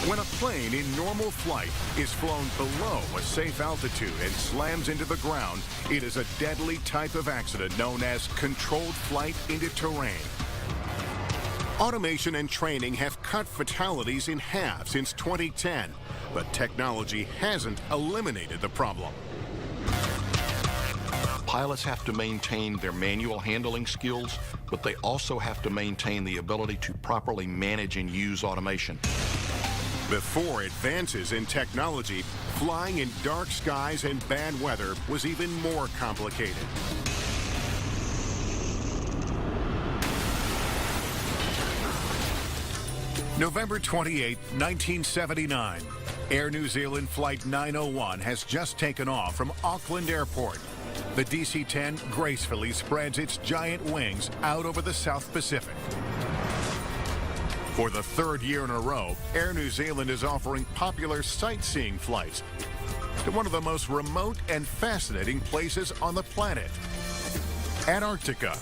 When a plane in normal flight is flown below a safe altitude and slams into the ground, it is a deadly type of accident known as controlled flight into terrain. Automation and training have cut fatalities in half since 2010, but technology hasn't eliminated the problem. Pilots have to maintain their manual handling skills, but they also have to maintain the ability to properly manage and use automation. Before advances in technology, flying in dark skies and bad weather was even more complicated. November 28, 1979. Air New Zealand Flight 901 has just taken off from Auckland Airport. The DC-10 gracefully spreads its giant wings out over the South Pacific. For the third year in a row, Air New Zealand is offering popular sightseeing flights to one of the most remote and fascinating places on the planet, Antarctica.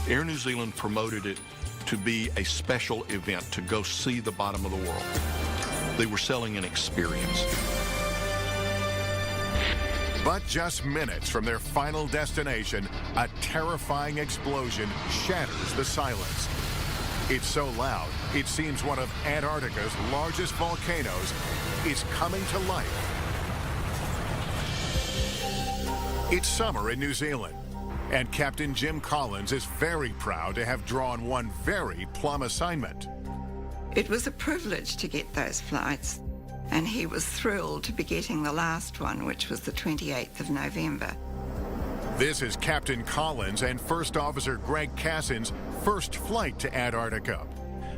Air New Zealand promoted it to be a special event, to go see the bottom of the world. They were selling an experience. But just minutes from their final destination, a terrifying explosion shatters the silence. It's so loud, it seems one of Antarctica's largest volcanoes is coming to life. It's summer in New Zealand, and Captain Jim Collins is very proud to have drawn one very plum assignment. It was a privilege to get those flights, and he was thrilled to be getting the last one, which was the 28th of November. This is Captain Collins and First Officer Greg Cassin's first flight to Antarctica.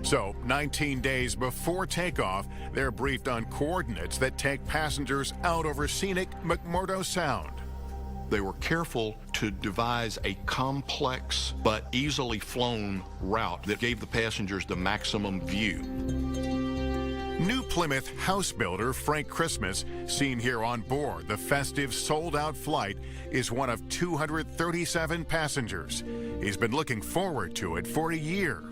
So, 19 days before takeoff, they're briefed on coordinates that take passengers out over scenic McMurdo Sound. They were careful to devise a complex but easily flown route that gave the passengers the maximum view. New Plymouth house builder Frank Christmas, seen here on board the festive sold-out flight, is one of 237 passengers. He's been looking forward to it for a year.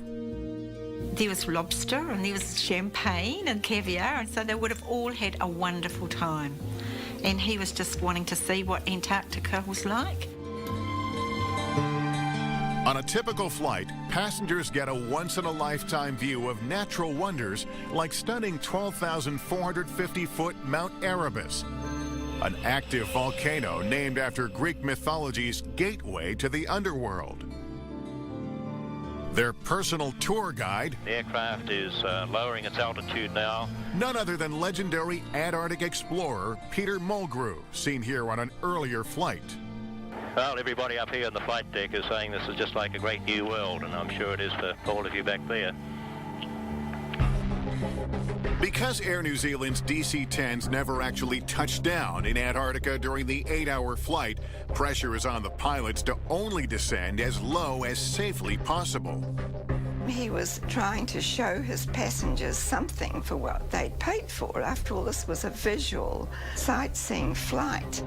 There was lobster and there was champagne and caviar, and so they would have all had a wonderful time. And he was just wanting to see what Antarctica was like. On a typical flight, passengers get a once-in-a-lifetime view of natural wonders like stunning 12,450-foot Mount Erebus, an active volcano named after Greek mythology's gateway to the underworld. Their personal tour guide, the aircraft is lowering its altitude now. None other than legendary Antarctic explorer Peter Mulgrew, seen here on an earlier flight. Well, everybody up here in the flight deck is saying this is just like a great new world, and I'm sure it is for all of you back there. Because Air New Zealand's DC-10s never actually touched down in Antarctica during the 8-hour flight, pressure is on the pilots to only descend as low as safely possible. He was trying to show his passengers something for what they'd paid for. After all, this was a visual sightseeing flight.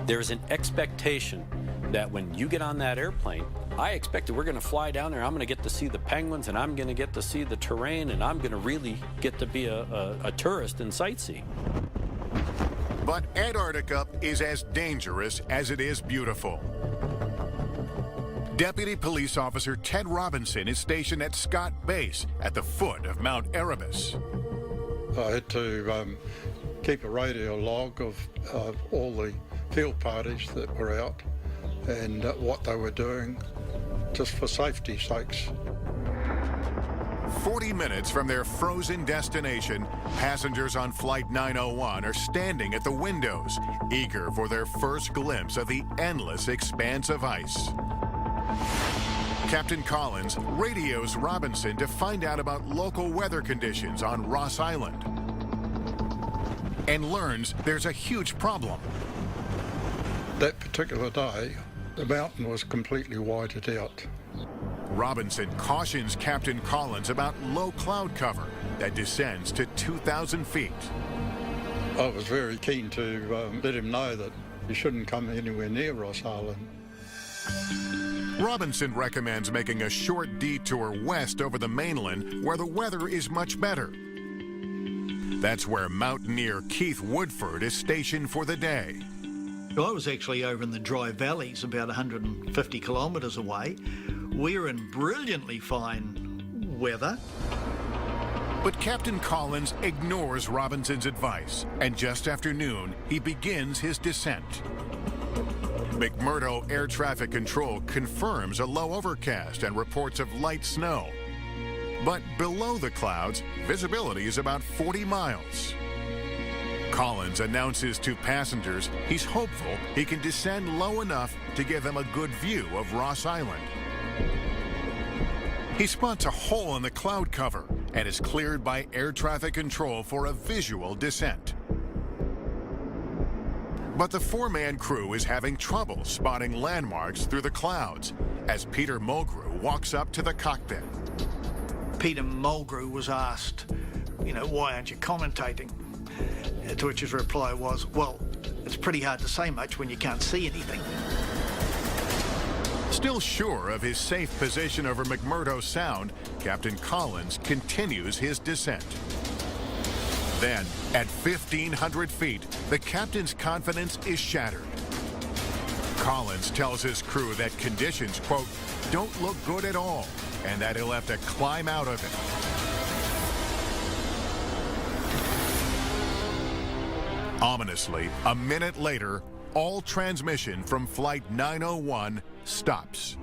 There's an expectation that when you get on that airplane, I expect that we're going to fly down there, I'm going to get to see the penguins, and I'm going to get to see the terrain, and I'm going to really get to be a tourist and sightsee. But Antarctica is as dangerous as it is beautiful. Deputy Police Officer Ted Robinson is stationed at Scott Base at the foot of Mount Erebus. I had to keep a radio log of all the field parties that were out and what they were doing, just for safety's sakes. 40 minutes from their frozen destination, passengers on Flight 901 are standing at the windows, eager for their first glimpse of the endless expanse of ice. Captain Collins radios Robinson to find out about local weather conditions on Ross Island and learns there's a huge problem. That particular day, the mountain was completely whited out. Robinson cautions Captain Collins about low cloud cover that descends to 2,000 feet. I was very keen to let him know that he shouldn't come anywhere near Ross Island. Robinson recommends making a short detour west over the mainland where the weather is much better. That's where mountaineer Keith Woodford is stationed for the day. I was actually over in the dry valleys about 150 kilometres away. We're in brilliantly fine weather. But Captain Collins ignores Robinson's advice, and just after noon, he begins his descent. McMurdo Air Traffic Control confirms a low overcast and reports of light snow. But below the clouds, visibility is about 40 miles. Collins announces to passengers he's hopeful he can descend low enough to give them a good view of Ross Island. He spots a hole in the cloud cover and is cleared by air traffic control for a visual descent. But the four-man crew is having trouble spotting landmarks through the clouds as Peter Mulgrew walks up to the cockpit. Peter Mulgrew was asked, why aren't you commentating? To which his reply was, well, it's pretty hard to say much when you can't see anything. Still sure of his safe position over McMurdo Sound, Captain Collins continues his descent. Then, at 1,500 feet, the captain's confidence is shattered. Collins tells his crew that conditions, quote, don't look good at all, and that he'll have to climb out of it. Ominously, a minute later, all transmission from Flight 901 stops.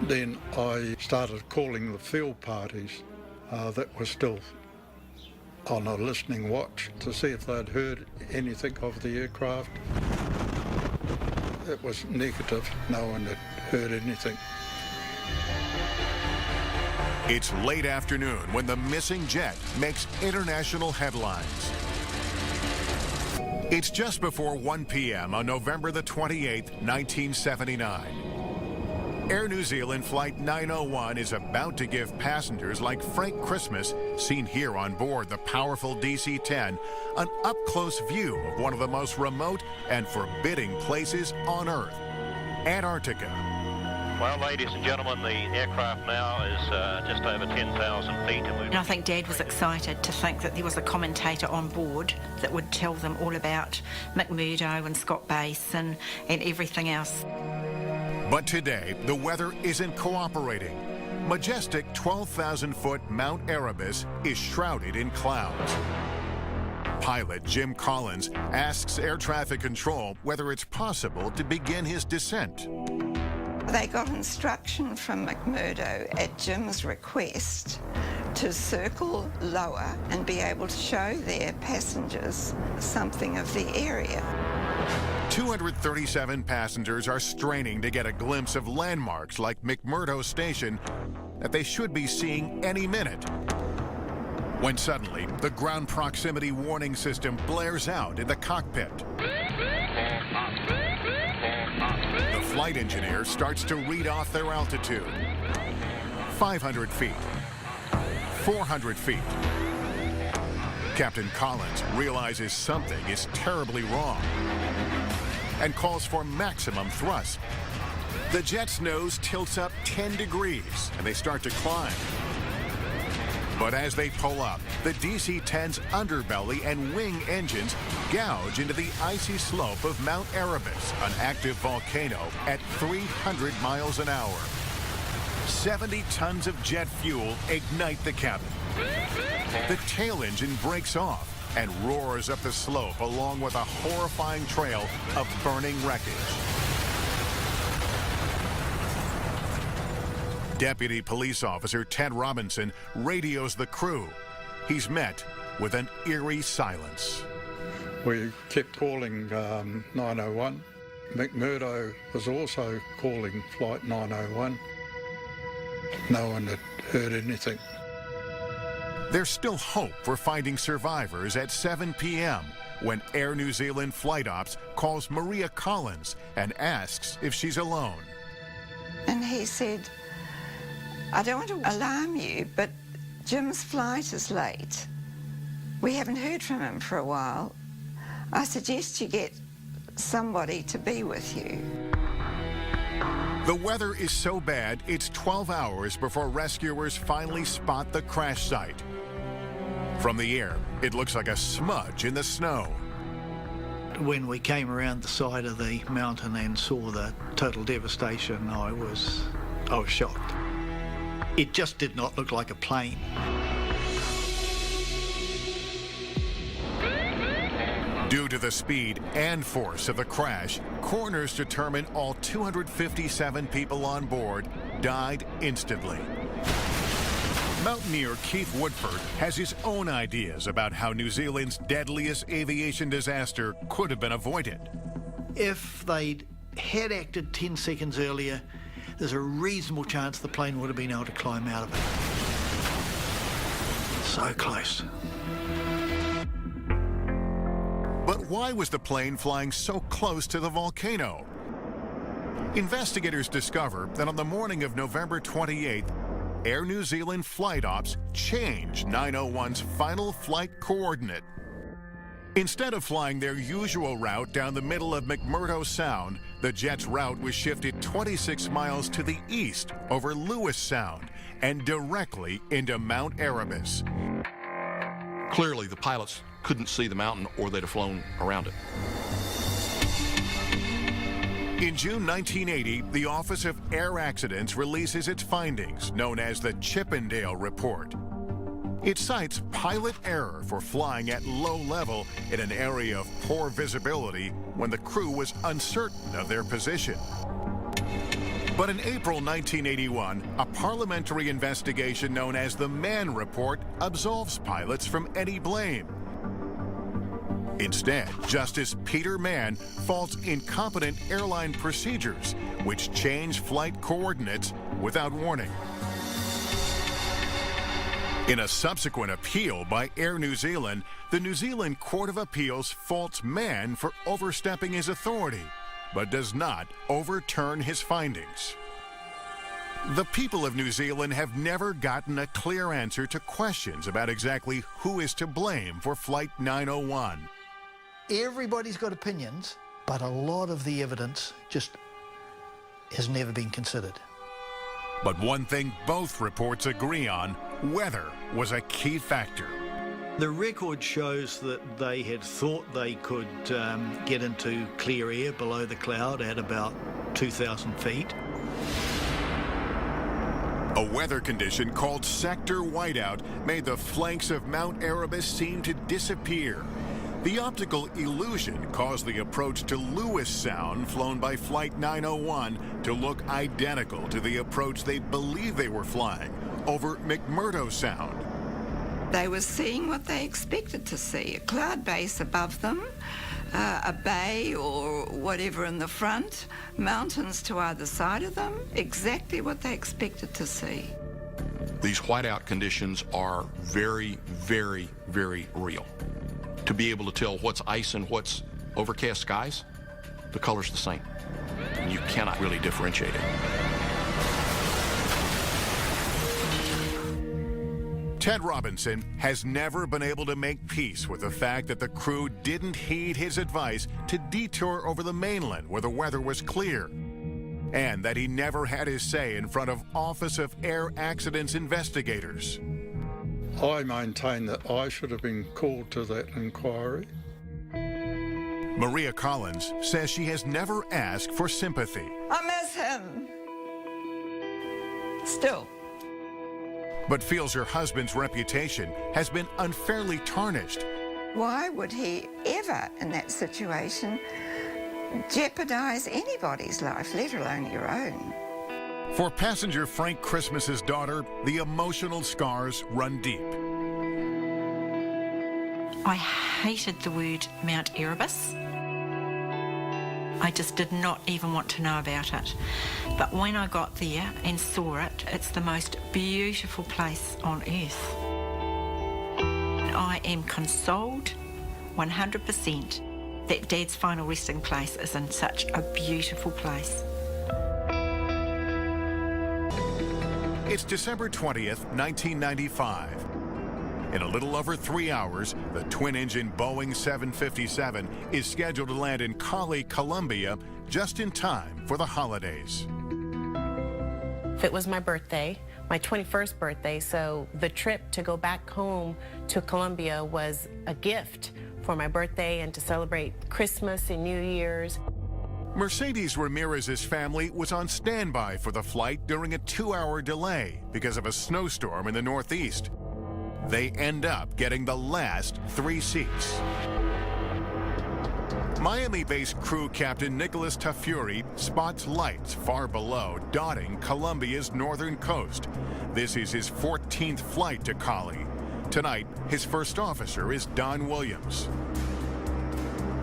Then I started calling the field parties that were still on a listening watch to see if they'd heard anything of the aircraft. It was negative. No one had heard anything. It's late afternoon when the missing jet makes international headlines. It's just before 1 p.m. on November the 28th, 1979. Air New Zealand Flight 901 is about to give passengers like Frank Christmas, seen here on board the powerful DC-10, an up-close view of one of the most remote and forbidding places on Earth, Antarctica. Well, ladies and gentlemen, the aircraft now is just over 10,000 feet. And I think Dad was excited to think that there was a commentator on board that would tell them all about McMurdo and Scott Base and everything else. But today, the weather isn't cooperating. Majestic 12,000-foot Mount Erebus is shrouded in clouds. Pilot Jim Collins asks air traffic control whether it's possible to begin his descent. They got instruction from McMurdo at Jim's request to circle lower and be able to show their passengers something of the area. 237 passengers are straining to get a glimpse of landmarks like McMurdo Station that they should be seeing any minute. When suddenly, the ground proximity warning system blares out in the cockpit. The flight engineer starts to read off their altitude. 500 feet. 400 feet. Captain Collins realizes something is terribly wrong and calls for maximum thrust. The jet's nose tilts up 10 degrees and they start to climb. But as they pull up, the DC-10's underbelly and wing engines gouge into the icy slope of Mount Erebus, an active volcano at 300 miles an hour. 70 tons of jet fuel ignite the cabin. The tail engine breaks off and roars up the slope along with a horrifying trail of burning wreckage. Deputy Police Officer Ted Robinson radios the crew. He's met with an eerie silence. We kept calling 901. McMurdo was also calling Flight 901. No one had heard anything. There's still hope for finding survivors at 7 p.m. when Air New Zealand Flight Ops calls Maria Collins and asks if she's alone. And he said, I don't want to alarm you, but Jim's flight is late. We haven't heard from him for a while. I suggest you get somebody to be with you. The weather is so bad, it's 12 hours before rescuers finally spot the crash site. From the air, it looks like a smudge in the snow. When we came around the side of the mountain and saw the total devastation, I was shocked. It just did not look like a plane. Due to the speed and force of the crash, coroners determined all 257 people on board died instantly. Mountaineer Keith Woodford has his own ideas about how New Zealand's deadliest aviation disaster could have been avoided. If they'd had acted 10 seconds earlier, there's a reasonable chance the plane would have been able to climb out of it. So close. But why was the plane flying so close to the volcano? Investigators discover that on the morning of November 28th, Air New Zealand Flight Ops changed 901's final flight coordinate. Instead of flying their usual route down the middle of McMurdo Sound, the jet's route was shifted 26 miles to the east over Lewis Sound and directly into Mount Erebus. Clearly, the pilots couldn't see the mountain or they'd have flown around it. In June 1980, the Office of Air Accidents releases its findings, known as the Chippendale Report. It cites pilot error for flying at low level in an area of poor visibility when the crew was uncertain of their position. But in April 1981, a parliamentary investigation known as the Mann Report absolves pilots from any blame. Instead, Justice Peter Mann faults incompetent airline procedures, which change flight coordinates without warning. In a subsequent appeal by Air New Zealand, the New Zealand Court of Appeals faults Mann for overstepping his authority, but does not overturn his findings. The people of New Zealand have never gotten a clear answer to questions about exactly who is to blame for Flight 901. Everybody's got opinions, but a lot of the evidence just has never been considered. But one thing both reports agree on, weather was a key factor. The record shows that they had thought they could get into clear air below the cloud at about 2,000 feet. A weather condition called sector whiteout made the flanks of Mount Erebus seem to disappear. The optical illusion caused the approach to Lewis Sound, flown by Flight 901, to look identical to the approach they believed they were flying over McMurdo Sound. They were seeing what they expected to see, a cloud base above them, a bay or whatever in the front, mountains to either side of them, exactly what they expected to see. These whiteout conditions are very, very, very real. To be able to tell what's ice and what's overcast skies, the color's the same. And you cannot really differentiate it. Ted Robinson has never been able to make peace with the fact that the crew didn't heed his advice to detour over the mainland where the weather was clear, and that he never had his say in front of Office of Air Accidents investigators. I maintain that I should have been called to that inquiry. Maria Collins says she has never asked for sympathy. I miss him. Still. But feels her husband's reputation has been unfairly tarnished. Why would he ever, in that situation, jeopardize anybody's life, let alone your own? For passenger Frank Christmas's daughter, the emotional scars run deep. I hated the word Mount Erebus. I just did not even want to know about it. But when I got there and saw it, it's the most beautiful place on earth. I am consoled 100% that Dad's final resting place is in such a beautiful place. It's December 20th, 1995. In a little over 3 hours, the twin-engine Boeing 757 is scheduled to land in Cali, Colombia, just in time for the holidays. If it was my birthday, my 21st birthday, so the trip to go back home to Colombia was a gift for my birthday and to celebrate Christmas and New Year's. Mercedes Ramirez's family was on standby for the flight during a 2-hour delay because of a snowstorm in the Northeast. They end up getting the last 3 seats. Miami-based crew captain Nicholas Tafuri spots lights far below, dotting Colombia's northern coast. This is his 14th flight to Cali. Tonight, his first officer is Don Williams.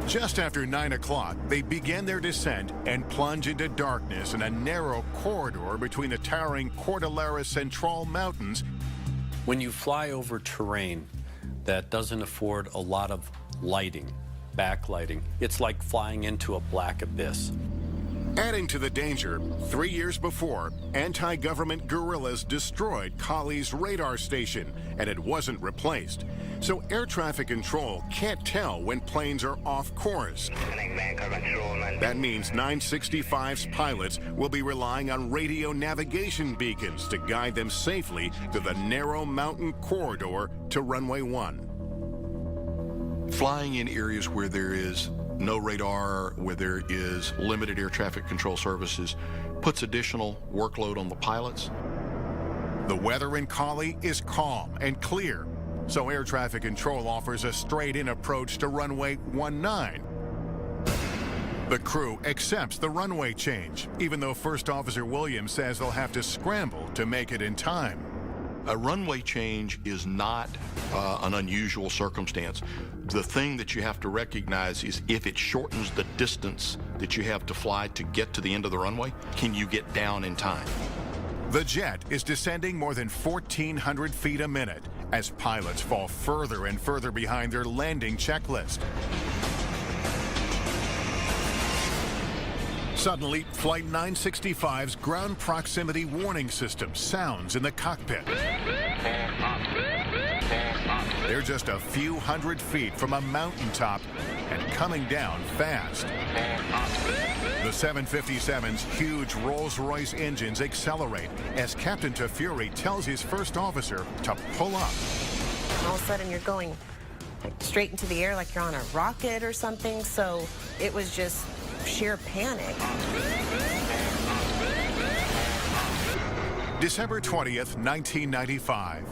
Just after 9 o'clock, they begin their descent and plunge into darkness in a narrow corridor between the towering Cordillera Central Mountains. When you fly over terrain that doesn't afford a lot of lighting, backlighting, it's like flying into a black abyss. Adding to the danger, 3 years before, anti-government guerrillas destroyed Cali's radar station, and it wasn't replaced. So air traffic control can't tell when planes are off course. That means 965's pilots will be relying on radio navigation beacons to guide them safely through the narrow mountain corridor to runway 1. Flying in areas where there is no radar, where there is limited air traffic control services, puts additional workload on the pilots. The weather in Cali is calm and clear, so air traffic control offers a straight-in approach to runway 19. The crew accepts the runway change, even though First Officer Williams says they'll have to scramble to make it in time. A runway change is not an unusual circumstance. The thing that you have to recognize is if it shortens the distance that you have to fly to get to the end of the runway, can you get down in time? The jet is descending more than 1,400 feet a minute as pilots fall further and further behind their landing checklist. Suddenly, Flight 965's ground proximity warning system sounds in the cockpit. They're just a few hundred feet from a mountaintop and coming down fast. The 757's huge Rolls-Royce engines accelerate as Captain Tafuri tells his first officer to pull up. All of a sudden, you're going like straight into the air like you're on a rocket or something, so it was just sheer panic. December 20th, 1995.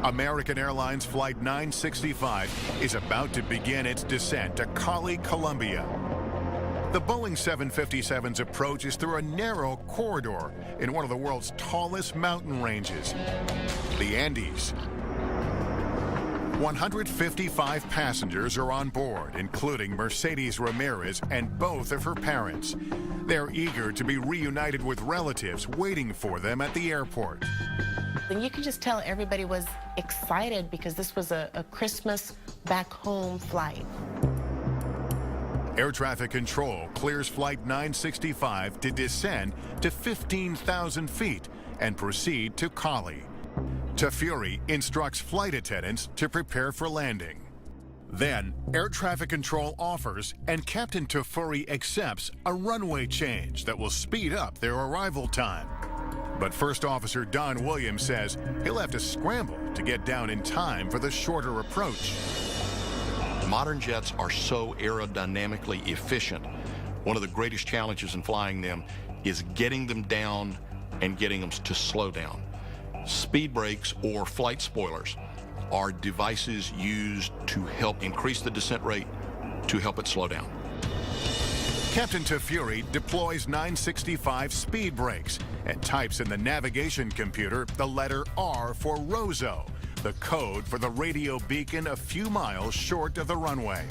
American Airlines Flight 965 is about to begin its descent to Cali, Colombia. The Boeing 757's approach is through a narrow corridor in one of the world's tallest mountain ranges, the Andes. 155 passengers are on board, including Mercedes Ramirez and both of her parents. They're eager to be reunited with relatives waiting for them at the airport. And you can just tell everybody was excited because this was a Christmas back home flight. Air traffic control clears Flight 965 to descend to 15,000 feet and proceed to Cali. Tafuri instructs flight attendants to prepare for landing. Then, air traffic control offers and Captain Tafuri accepts a runway change that will speed up their arrival time. But First Officer Don Williams says he'll have to scramble to get down in time for the shorter approach. Modern jets are so aerodynamically efficient. One of the greatest challenges in flying them is getting them down and getting them to slow down. Speed brakes or flight spoilers are devices used to help increase the descent rate to help it slow down. Captain Tafuri deploys 965 speed brakes and types in the navigation computer the letter R for Rosso, the code for the radio beacon a few miles short of the runway.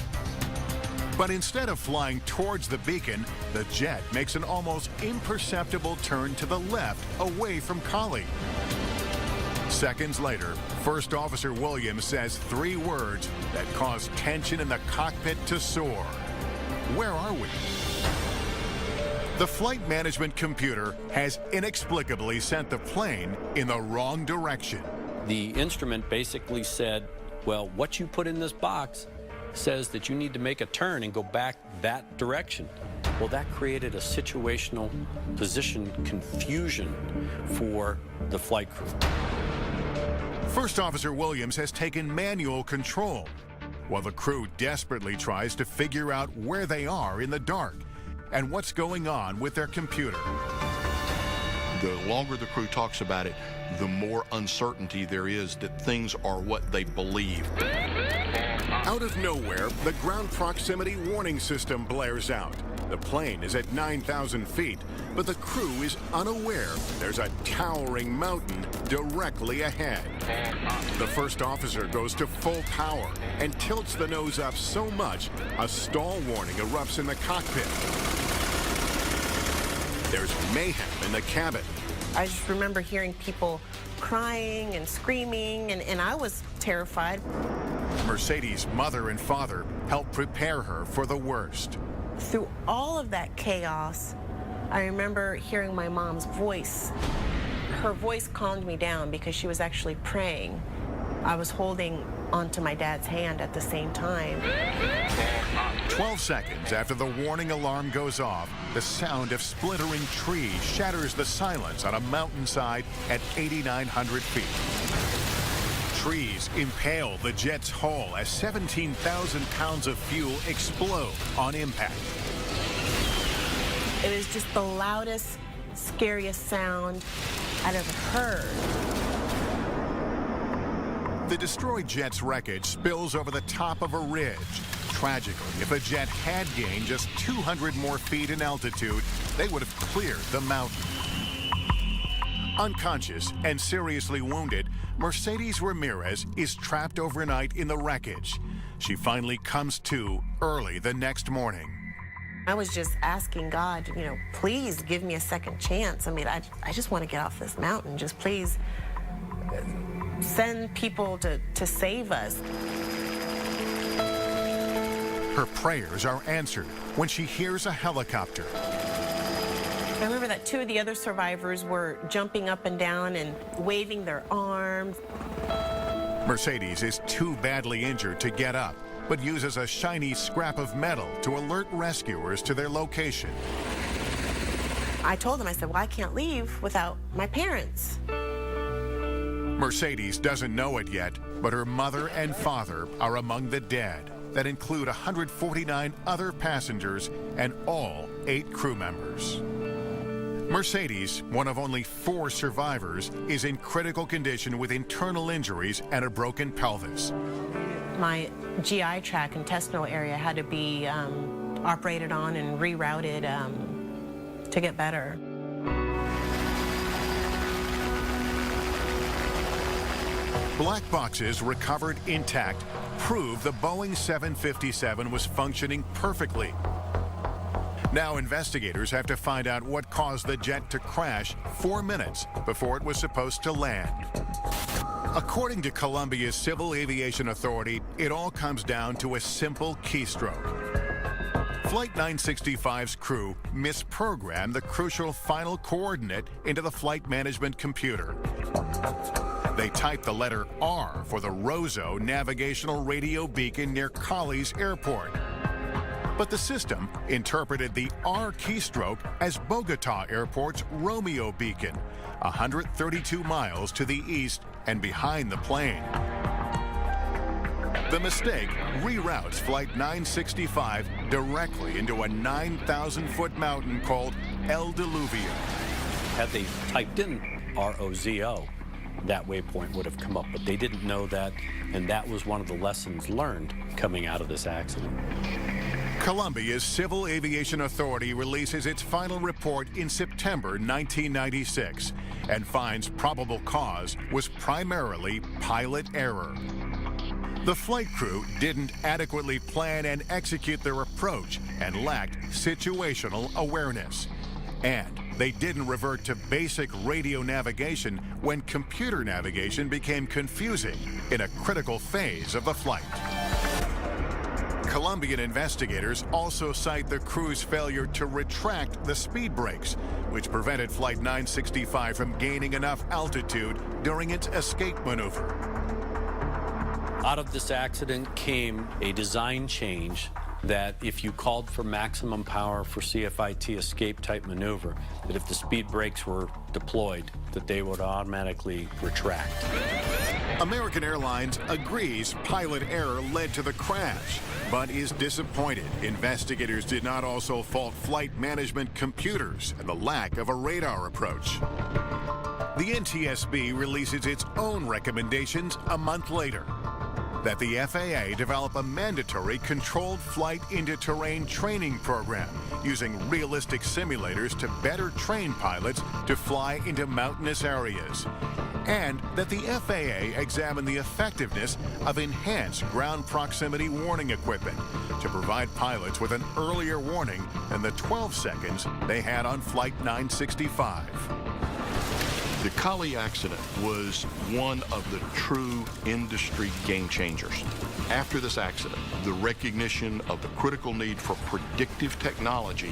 But instead of flying towards the beacon, the jet makes an almost imperceptible turn to the left away from Cali. Seconds later, First Officer Williams says 3 words that cause tension in the cockpit to soar. Where are we? The flight management computer has inexplicably sent the plane in the wrong direction. The instrument basically said, well, what you put in this box says that you need to make a turn and go back that direction. Well, that created a situational position confusion for the flight crew. First Officer Williams has taken manual control, while the crew desperately tries to figure out where they are in the dark and what's going on with their computer. The longer the crew talks about it, the more uncertainty there is that things are what they believe. Out of nowhere, the ground proximity warning system blares out. The plane is at 9,000 feet, but the crew is unaware there's a towering mountain directly ahead. The first officer goes to full power and tilts the nose up so much, a stall warning erupts in the cockpit. There's mayhem in the cabin. I just remember hearing people crying and screaming, and I was terrified. Mercedes' mother and father help prepare her for the worst. Through all of that chaos, I remember hearing my mom's voice. Her voice calmed me down because she was actually praying. I was holding onto my dad's hand at the same time. 12 seconds after the warning alarm goes off, the sound of splintering trees shatters the silence on a mountainside at 8,900 feet. Trees impale the jet's hull as 17,000 pounds of fuel explode on impact. It was just the loudest, scariest sound I'd ever heard. The destroyed jet's wreckage spills over the top of a ridge. Tragically, if a jet had gained just 200 more feet in altitude, they would have cleared the mountain. Unconscious and seriously wounded, Mercedes Ramirez is trapped overnight in the wreckage. She finally comes to early the next morning. I was just asking God, you know, please give me a second chance. I mean, I just want to get off this mountain. Just please send people to save us. Her prayers are answered when she hears a helicopter. I remember that two of the other survivors were jumping up and down and waving their arms. Mercedes is too badly injured to get up, but uses a shiny scrap of metal to alert rescuers to their location. I told them, I said, well, I can't leave without my parents. Mercedes doesn't know it yet, but her mother and father are among the dead. That include 149 other passengers and all 8 crew members. Mercedes, one of only 4 survivors, is in critical condition with internal injuries and a broken pelvis. My GI tract, intestinal area, had to be operated on and rerouted to get better. Black boxes recovered intact prove the Boeing 757 was functioning perfectly. Now investigators have to find out what caused the jet to crash 4 minutes before it was supposed to land. According to Columbia's Civil Aviation Authority, it all comes down to a simple keystroke. Flight 965's crew misprogrammed the crucial final coordinate into the flight management computer. They typed the letter R for the Roseau navigational radio beacon near Colley's Airport. But the system interpreted the R keystroke as Bogota Airport's Romeo beacon, 132 miles to the east and behind the plane. The mistake reroutes Flight 965 directly into a 9,000-foot mountain called El Diluvio. Had they typed in ROZO, that waypoint would have come up, but they didn't know that, and that was one of the lessons learned coming out of this accident. Columbia's Civil Aviation Authority releases its final report in September 1996 and finds probable cause was primarily pilot error. The flight crew didn't adequately plan and execute their approach and lacked situational awareness. And they didn't revert to basic radio navigation when computer navigation became confusing in a critical phase of the flight. Colombian investigators also cite the crew's failure to retract the speed brakes, which prevented Flight 965 from gaining enough altitude during its escape maneuver. Out of this accident came a design change that if you called for maximum power for CFIT escape type maneuver, that if the speed brakes were deployed, that they would automatically retract. American Airlines agrees pilot error led to the crash, but is disappointed investigators did not also fault flight management computers and the lack of a radar approach. The NTSB releases its own recommendations a month later. That the FAA develop a mandatory controlled flight into terrain training program using realistic simulators to better train pilots to fly into mountainous areas. And that the FAA examine the effectiveness of enhanced ground proximity warning equipment to provide pilots with an earlier warning than the 12 seconds they had on Flight 965. The Kali accident was one of the true industry game changers. After this accident, the recognition of the critical need for predictive technology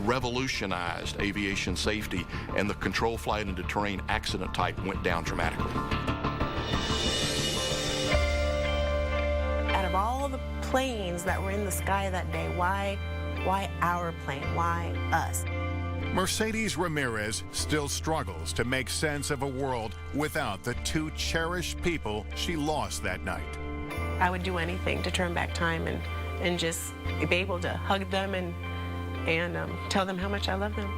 revolutionized aviation safety, and the control flight into terrain accident type went down dramatically. Out of all the planes that were in the sky that day, why our plane? Why us? Mercedes Ramirez still struggles to make sense of a world without the two cherished people she lost that night. I would do anything to turn back time and just be able to hug them and tell them how much I love them.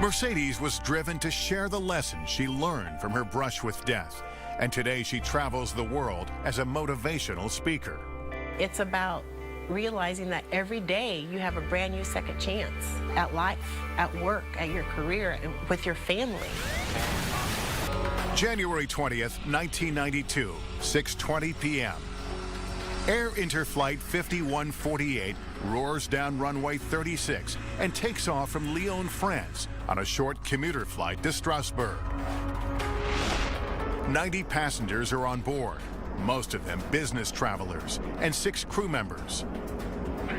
Mercedes was driven to share the lessons she learned from her brush with death, and today she travels the world as a motivational speaker. It's about realizing that every day you have a brand new second chance at life, at work, at your career, and with your family. January 20th, 1992, 6:20 p.m. Air Interflight 5148 roars down runway 36 and takes off from Lyon, France on a short commuter flight to Strasbourg. 90 passengers are on board, most of them business travelers, and 6 crew members.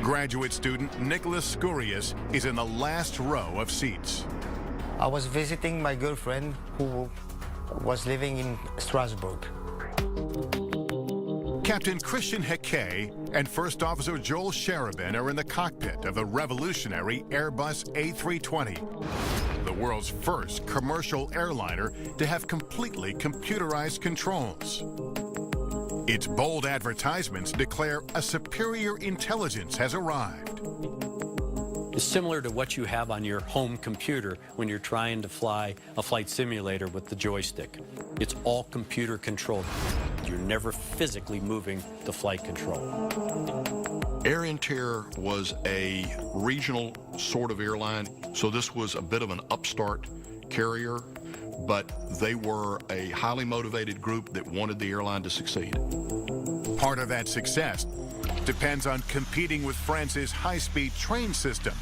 Graduate student Nicholas Skurius is in the last row of seats. I was visiting my girlfriend who was living in Strasbourg. Captain Christian Hecquet and First Officer Joel Sherabin are in the cockpit of the revolutionary Airbus A320, the world's first commercial airliner to have completely computerized controls. Its bold advertisements declare a superior intelligence has arrived. It's similar to what you have on your home computer when you're trying to fly a flight simulator with the joystick. It's all computer controlled. You're never physically moving the flight control. Air Inter was a regional sort of airline, so this was a bit of an upstart carrier, but they were a highly motivated group that wanted the airline to succeed. Part of that success depends on competing with France's high-speed train system,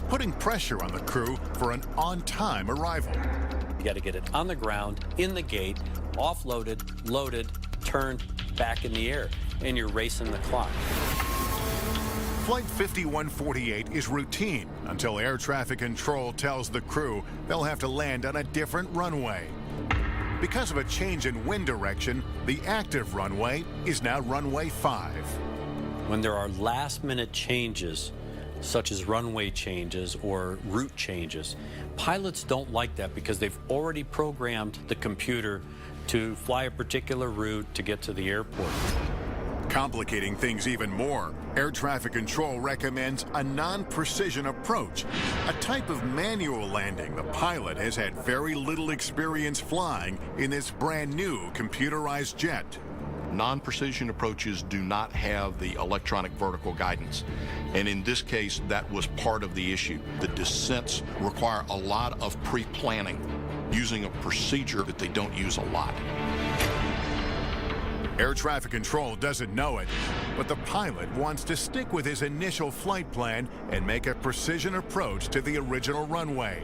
putting pressure on the crew for an on-time arrival. You got to get it on the ground, in the gate, offloaded, loaded, turned, back in the air, and you're racing the clock. Flight 5148 is routine until air traffic control tells the crew they'll have to land on a different runway. Because of a change in wind direction, the active runway is now runway 5. When there are last-minute changes, such as runway changes or route changes, pilots don't like that because they've already programmed the computer to fly a particular route to get to the airport. Complicating things even more, air traffic control recommends a non-precision approach, a type of manual landing the pilot has had very little experience flying in this brand new computerized jet. Non-precision approaches do not have the electronic vertical guidance, and in this case that was part of the issue. The descents require a lot of pre-planning using a procedure that they don't use a lot. Air traffic control doesn't know it, but the pilot wants to stick with his initial flight plan and make a precision approach to the original runway.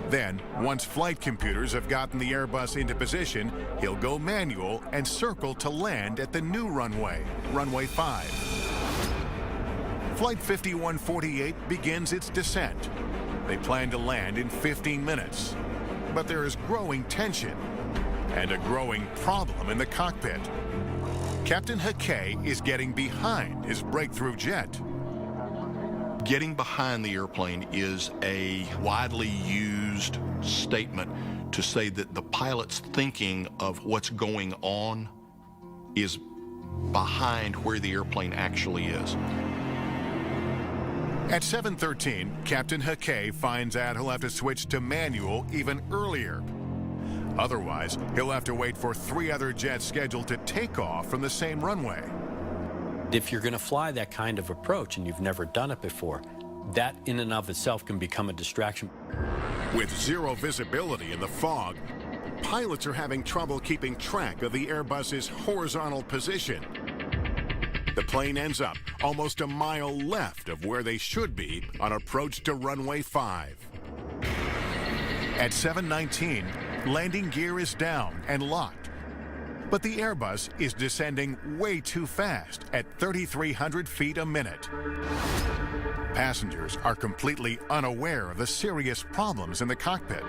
Then, once flight computers have gotten the Airbus into position, he'll go manual and circle to land at the new runway, runway 5. Flight 5148 begins its descent. They plan to land in 15 minutes. But there is growing tension and a growing problem in the cockpit. Captain Hickey is getting behind his breakthrough jet. Getting behind the airplane is a widely used statement to say that the pilot's thinking of what's going on is behind where the airplane actually is. At 7:13, Captain Hickey finds out he'll have to switch to manual even earlier. Otherwise, he'll have to wait for 3 other jets scheduled to take off from the same runway. If you're going to fly that kind of approach and you've never done it before, that in and of itself can become a distraction. With zero visibility in the fog, pilots are having trouble keeping track of the Airbus's horizontal position. The plane ends up almost a mile left of where they should be on approach to runway 5. At 7:19, landing gear is down and locked. But the Airbus is descending way too fast at 3,300 feet a minute. Passengers are completely unaware of the serious problems in the cockpit.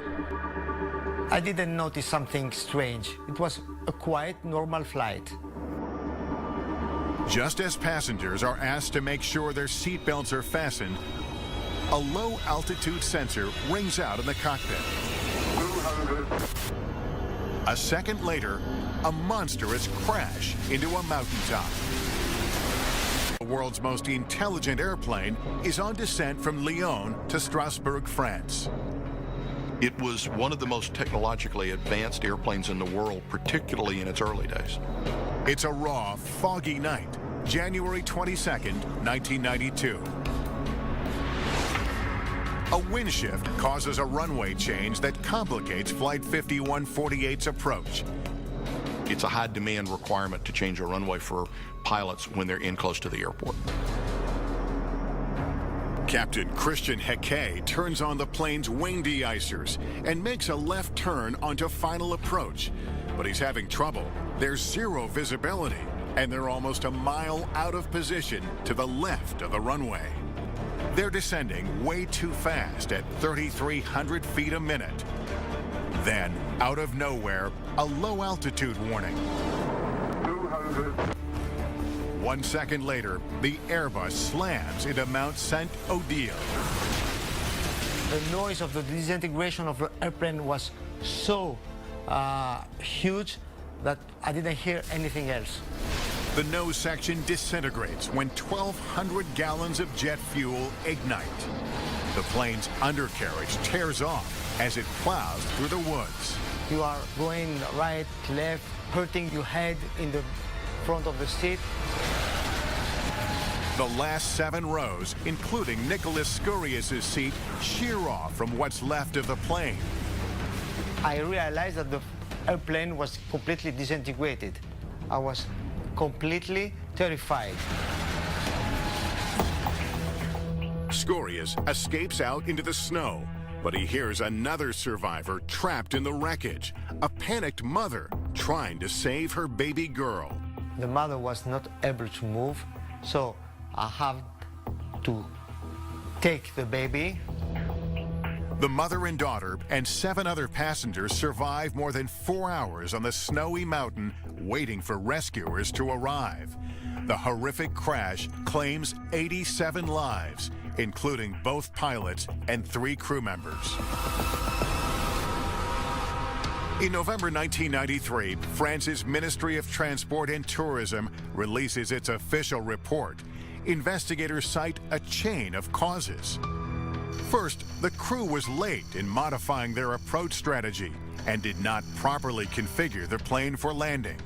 I didn't notice something strange. It was a quiet, normal flight. Just as passengers are asked to make sure their seatbelts are fastened, a low-altitude sensor rings out in the cockpit. 200. A second later, a monstrous crash into a mountaintop. The world's most intelligent airplane is on descent from Lyon to Strasbourg, France. It was one of the most technologically advanced airplanes in the world, particularly in its early days. It's a raw, foggy night, January 22nd, 1992. A wind shift causes a runway change that complicates Flight 5148's approach. It's a high demand requirement to change a runway for pilots when they're in close to the airport. Captain Christian Hickey turns on the plane's wing de-icers and makes a left turn onto final approach. But he's having trouble. There's zero visibility, and they're almost a mile out of position to the left of the runway. They're descending way too fast at 3,300 feet a minute. Then, out of nowhere, a low-altitude warning. 200. 1 second later, the Airbus slams into Mount Saint-Odile. The noise of the disintegration of the airplane was so huge that I didn't hear anything else. The nose section disintegrates when 1,200 gallons of jet fuel ignite. The plane's undercarriage tears off as it plows through the woods. You are going right, left, hurting your head in the front of the seat. The last 7 rows, including Nicholas Scurious' seat, shear off from what's left of the plane. I realized that the airplane was completely disintegrated. I was completely terrified. Scurious escapes out into the snow, but he hears another survivor trapped in the wreckage, a panicked mother trying to save her baby girl. The mother was not able to move, so I have to take the baby. The mother and daughter and 7 other passengers survive more than 4 hours on the snowy mountain waiting for rescuers to arrive. The horrific crash claims 87 lives, including both pilots and 3 crew members. In November 1993, France's Ministry of Transport and Tourism releases its official report. Investigators cite a chain of causes. First, the crew was late in modifying their approach strategy and did not properly configure the plane for landing.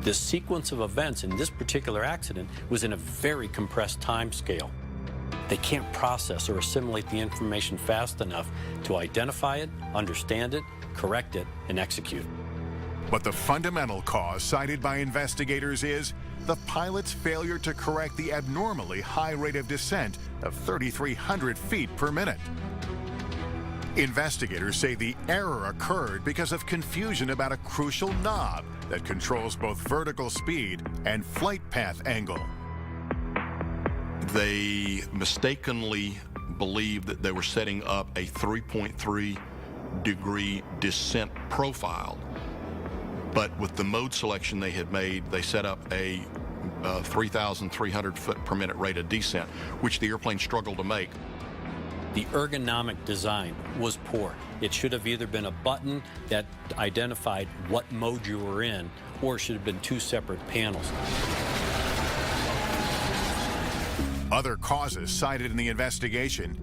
The sequence of events in this particular accident was in a very compressed time scale. They can't process or assimilate the information fast enough to identify it, understand it, correct it, and execute. But the fundamental cause cited by investigators is the pilot's failure to correct the abnormally high rate of descent of 3,300 feet per minute. Investigators say the error occurred because of confusion about a crucial knob that controls both vertical speed and flight path angle. They mistakenly believed that they were setting up a 3.3 degree descent profile But with the mode selection they had made, they set up a 3,300 foot per minute rate of descent, which the airplane struggled to make. The ergonomic design was poor. It should have either been a button that identified what mode you were in, or it should have been two separate panels. Other causes cited in the investigation: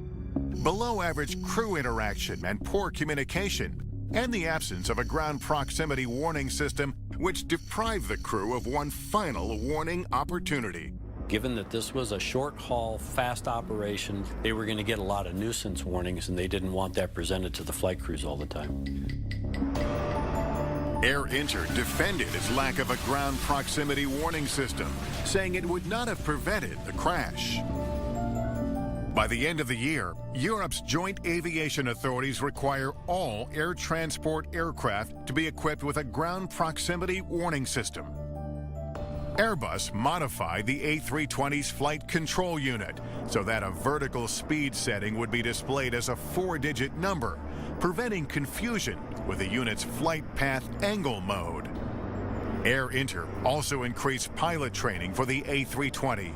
below average crew interaction and poor communication, and the absence of a ground proximity warning system which deprived the crew of one final warning opportunity. Given that this was a short-haul, fast operation, they were going to get a lot of nuisance warnings, and they didn't want that presented to the flight crews all the time. Air Inter defended its lack of a ground proximity warning system, saying it would not have prevented the crash. By the end of the year, Europe's joint aviation authorities require all air transport aircraft to be equipped with a ground proximity warning system. Airbus modified the A320's flight control unit so that a vertical speed setting would be displayed as a 4-digit number, preventing confusion with the unit's flight path angle mode. Air Inter also increased pilot training for the A320.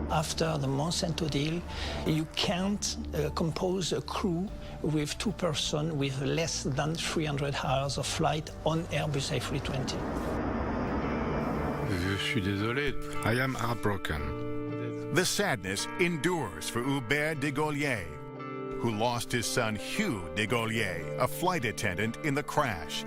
After the Monsanto deal, you can't compose a crew with 2 persons with less than 300 hours of flight on Airbus A320. Je suis désolé. I am heartbroken. The sadness endures for Hubert de Gaulier, who lost his son Hugh de Gaulier, a flight attendant, in the crash.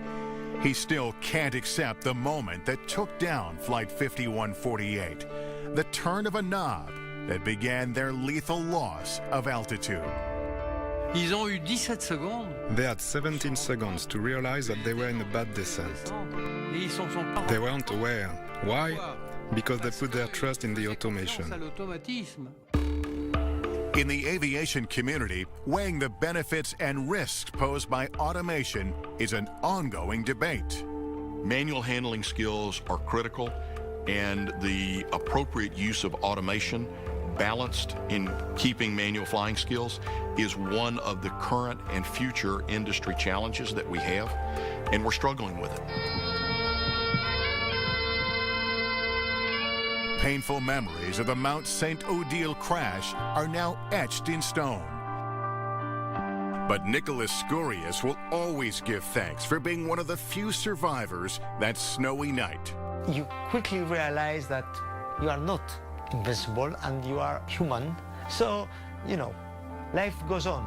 He still can't accept the moment that took down Flight 5148, the turn of a knob that began their lethal loss of altitude. Ils ont eu 17 secondes. They had 17 seconds to realize that they were in a bad descent. They weren't aware. Why? Because they put their trust in the automation. In the aviation community, weighing the benefits and risks posed by automation is an ongoing debate. Manual handling skills are critical, and the appropriate use of automation balanced in keeping manual flying skills is one of the current and future industry challenges that we have, and we're struggling with it. Painful memories of the Mount St. Odile crash are now etched in stone. But Nicholas Scurius will always give thanks for being one of the few survivors that snowy night. You quickly realize that you are not invincible and you are human. So, life goes on.